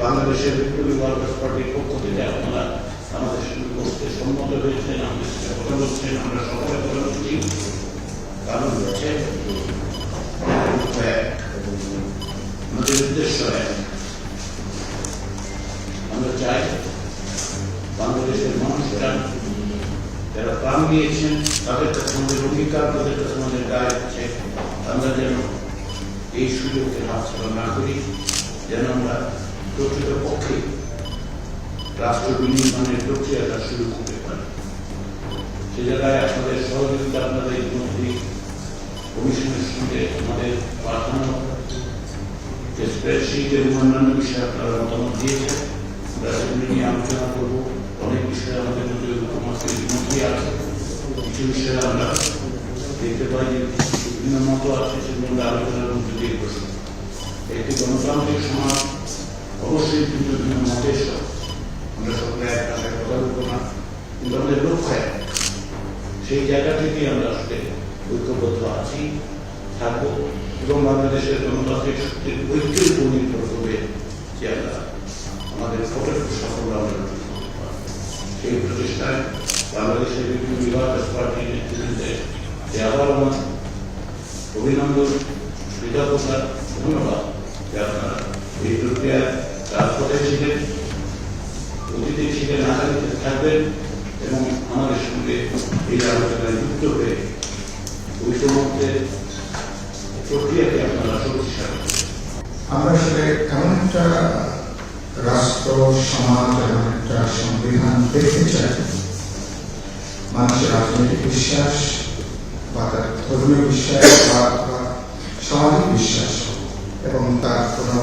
বাংলাদেশের বিপ্লবী ওয়ার্কার্স পার্টির পক্ষ থেকে আপনারা আমাদের সঙ্গে বসতে সম্মত হয়েছেন, আমাদের সাথে কথা বলছেন, আমরা সকলে কথা বলছি। কারণ হচ্ছে আমাদের উদ্দেশ্য আমরা চাই বাংলাদেশের মানুষরা যারা প্রাণ দিয়েছেন তাদের কাছে আমাদের অঙ্গীকার, তাদের কাছে আমাদের দায় হচ্ছে আমরা যেন এই সুযোগকে হাতছাড়া না করি, যেন আমরা প্রকৃতপক্ষে রাষ্ট্র বিনির্মাণের প্রক্রিয়াটা শুরু করতে পারি। সে জায়গায় আপনাদের সহযোগিতা, আপনাদের ইতিমধ্যে কমিশনের সঙ্গে আমাদের পাঠানো যে স্প্রেডশিট এবং অন্যান্য বিষয়ে আপনারা মতামত দিয়েছেন, আমরা সেগুলি নিয়ে আলোচনা করবো। অনেক বিষয়ে আমাদের মধ্যে উপমাসের ইতিমধ্যেই আছে, কিছু বিষয়ে আমরা দেখতে পাই যে বিভিন্ন মত আছে, সেগুলো আমরা আলোচনার মধ্যে দিয়ে বসবো। একটি গণতান্ত্রিক সমাজ অবশ্যই কিন্তু বিভিন্ন মতের সব আমরা সকলে এক ভাষায় কথা বলবো না, কিন্তু আমাদের লক্ষ্য এক। সেই জায়গা থেকে আমরা আসলে ঐক্যবদ্ধ আছি, থাকবো এবং বাংলাদেশের গণতান্ত্রিক শক্তির ঐক্যের উপর নির্ভর করবে যে আমরা আমাদের কতটুকু সাফল্য আমরা অর্জন করতে পারব। সেই প্রচেষ্টায় বাংলাদেশের বিভিন্ন বিভাগ পার্টির নেতৃত্বে যে আবার আমার অভিনন্দন, কৃতজ্ঞতা, ধন্যবাদ যে আপনারা এই প্রক্রিয়ায় রাজপথে ছিলেন, অতীতে ছিলেন, আগামীতে থাকবেন এবং আমাদের সঙ্গে এই আলোচনায় যুক্ত হয়ে ঐক্যমত্যের প্রক্রিয়াকে আপনারা শক্তিশালী। আমরা আসলে এমন একটা রাষ্ট্র, সমাজ, এমন একটা সংবিধান দেখতে চাই মানুষের রাজনৈতিক বিশ্বাস বা তার ধর্মীয় বিশ্বাস বা সামাজিক বিশ্বাস এবং তার কোনো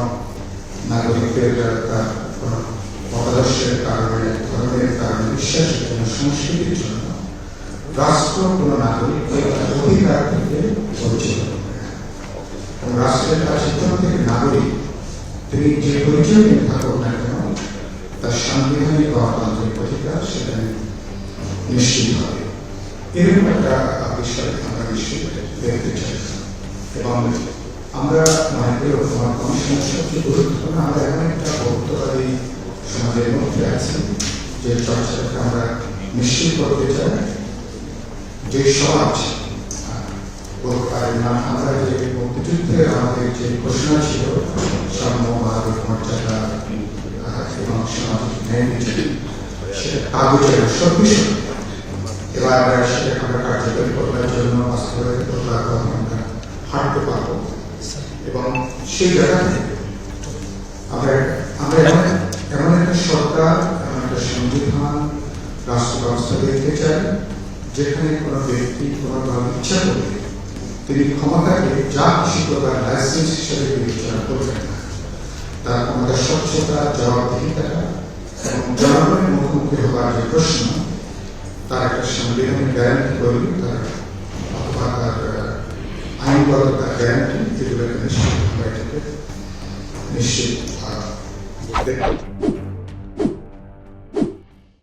নাগরিকদের তার কোনো মতাদর্শের কারণে, ধর্মের কারণে, বিশ্বাসের জন্য, সংস্কৃতির জন্য রাষ্ট্র কোনো নাগরিককে অধিকার থেকে বঞ্চিত করে। এবং রাষ্ট্রের কাছে প্রত্যেক নাগরিক তিনি যে পরিচয় নিয়ে থাকুক না কেন তার সাংবিধানিক গণতান্ত্রিক অধিকার সেখানে নিশ্চিত হবে। এরকম একটা বিষয় আমরা নিশ্চিত দেখতে চাই। এবং আমরা মনে করি আমার কমিশনের সবচেয়ে গুরুত্বপূর্ণ, আমরা এমন একটা বহুত্ববাদী সমাজের মধ্যে আছি যে চর্চাকে আমরা নিশ্চিত করতে চাই যে সমাজ আমরা যে মুক্তিযুদ্ধে আমাদের যে ঘোষণা ছিল সাম্য, মানবিক মর্যাদা এবং সামাজিক ন্যায় বিচার, সেটা কাগজের সব বিষয় এবার সেটাকে আমরা কার্যকরী করার জন্য বাস্তবায়িত করার আমরা হাঁটতে পারবো। এবং সেই জায়গা থেকে আমরা এমন একটা সরকার, এমন একটা সংবিধান, রাষ্ট্র ব্যবস্থা দেখতে চাই যেখানে কোনো ব্যক্তি কোনোভাবে ইচ্ছা করবে তিনি ক্ষমতাকে যা খুশি করার লাইসেন্স হিসেবে বিবেচনা করবেন না। তার ক্ষমতা স্বচ্ছতা, জবাবদিহিতা এবং জনগণের মুখোমুখি হওয়ার যে প্রশ্ন তার একটা সাংবিধানিক গ্যারান্টি করি, তার অথবা তার আইনগত তার গ্যারান্টি, এগুলোকে নিশ্চিত আমরা এটাকে নিশ্চিত